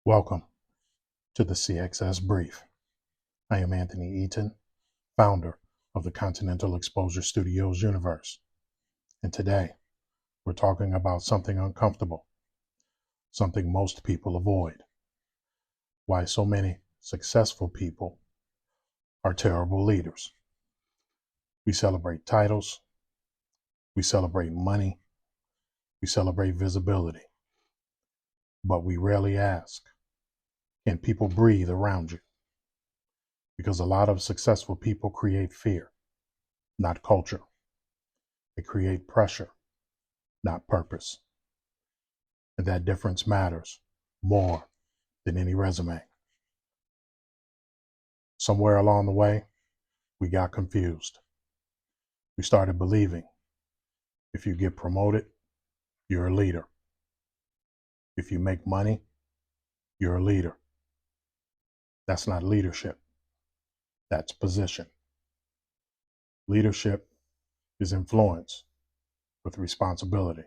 Welcome to the CXS Brief. I am Anthony Eaton, founder of the Continental Exposure Studios universe. And today, we're talking about something uncomfortable, something most people avoid. Why so many successful people are terrible leaders. We celebrate titles, we celebrate money, we celebrate visibility. But we rarely ask, can people breathe around you? Because a lot of successful people create fear, not culture. They create pressure, not purpose. And that difference matters more than any resume. Somewhere along the way, we got confused. We started believing if you get promoted, you're a leader. If you make money, you're a leader. That's not leadership. That's position. Leadership is influence with responsibility.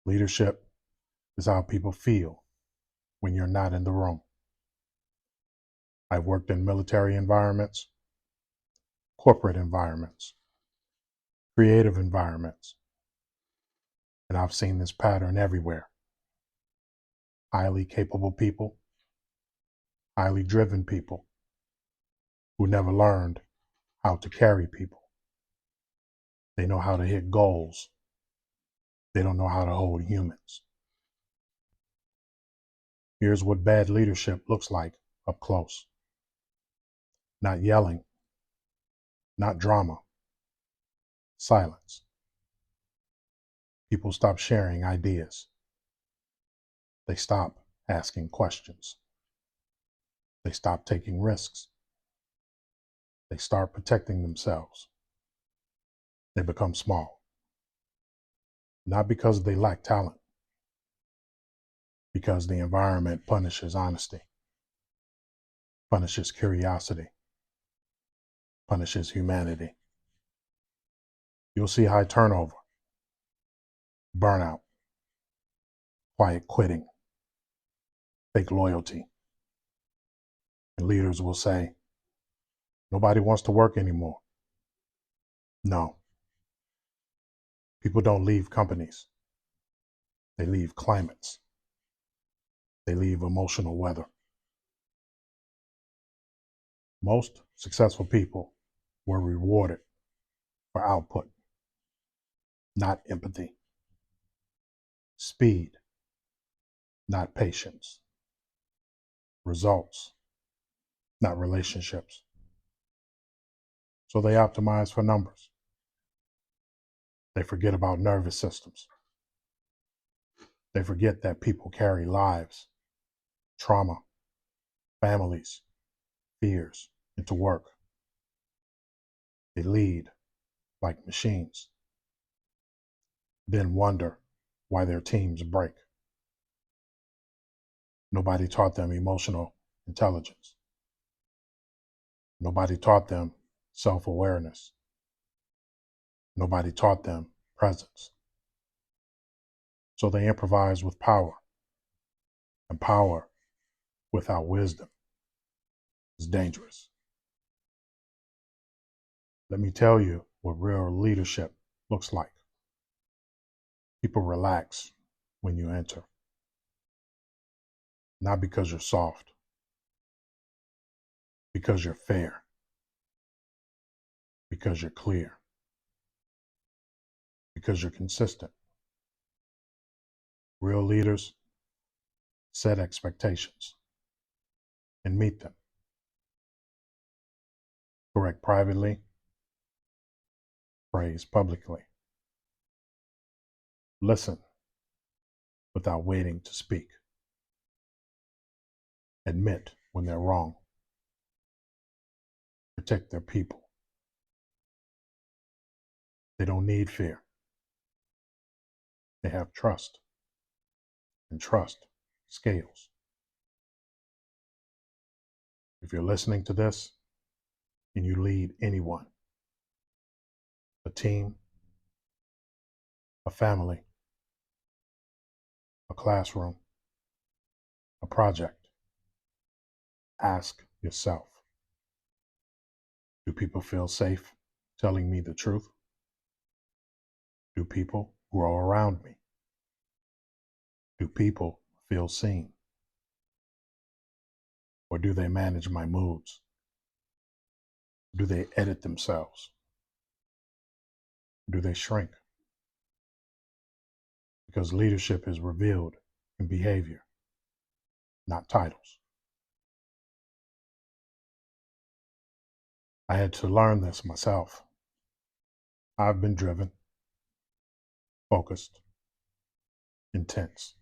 Leadership is how people feel when you're not in the room. I've worked in military environments, corporate environments, creative environments, and I've seen this pattern everywhere. Highly capable people, highly driven people who never learned how to carry people. They know how to hit goals. They don't know how to hold humans. Here's what bad leadership looks like up close. Not yelling, not drama, silence. People stop sharing ideas. They stop asking questions. They stop taking risks. They start protecting themselves. They become small. Not because they lack talent, because the environment punishes honesty, punishes curiosity, punishes humanity. You'll see high turnover, burnout, quiet quitting, fake loyalty. And leaders will say, nobody wants to work anymore. No. People don't leave companies. They leave climates. They leave emotional weather. Most successful people were rewarded for output, not empathy. Speed, not patience. Results, not relationships. So they optimize for numbers. They forget about nervous systems. They forget that people carry lives, trauma, families, fears into work. They lead like machines, then wonder why their teams break. Nobody taught them emotional intelligence. Nobody taught them self-awareness. Nobody taught them presence. So they improvise with power, and power without wisdom is dangerous. Let me tell you what real leadership looks like. People relax when you enter. Not because you're soft, because you're fair, because you're clear, because you're consistent. Real leaders set expectations and meet them. Correct privately, praise publicly. Listen without waiting to speak. Admit when they're wrong. Protect their people. They don't need fear. They have trust. And trust scales. If you're listening to this and you lead anyone, a team, a family, a classroom, a project. Ask yourself, do people feel safe telling me the truth? Do people grow around me? Do people feel seen? Or do they manage my moods? Do they edit themselves? Do they shrink? Because leadership is revealed in behavior, not titles. I had to learn this myself. I've been driven, focused, intense.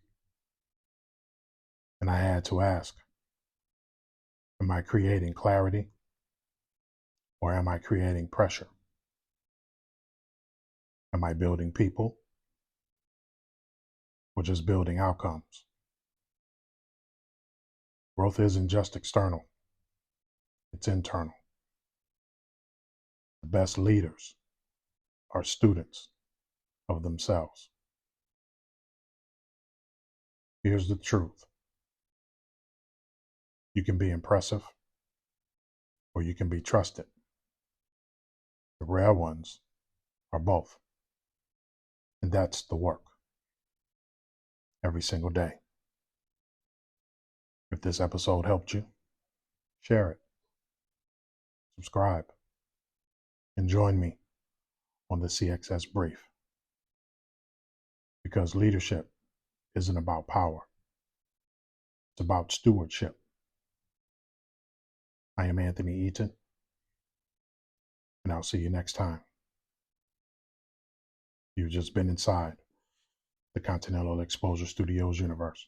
And I had to ask, am I creating clarity or am I creating pressure? Am I building people or just building outcomes? Growth isn't just external, it's internal. The best leaders are students of themselves. Here's the truth. You can be impressive or you can be trusted. The rare ones are both. And that's the work every single day. If this episode helped you, share it, subscribe, and join me on the CXS Brief. Because leadership isn't about power, it's about stewardship. I am Anthony Eaton, and I'll see you next time. You've just been inside the Continental Exposure Studios universe.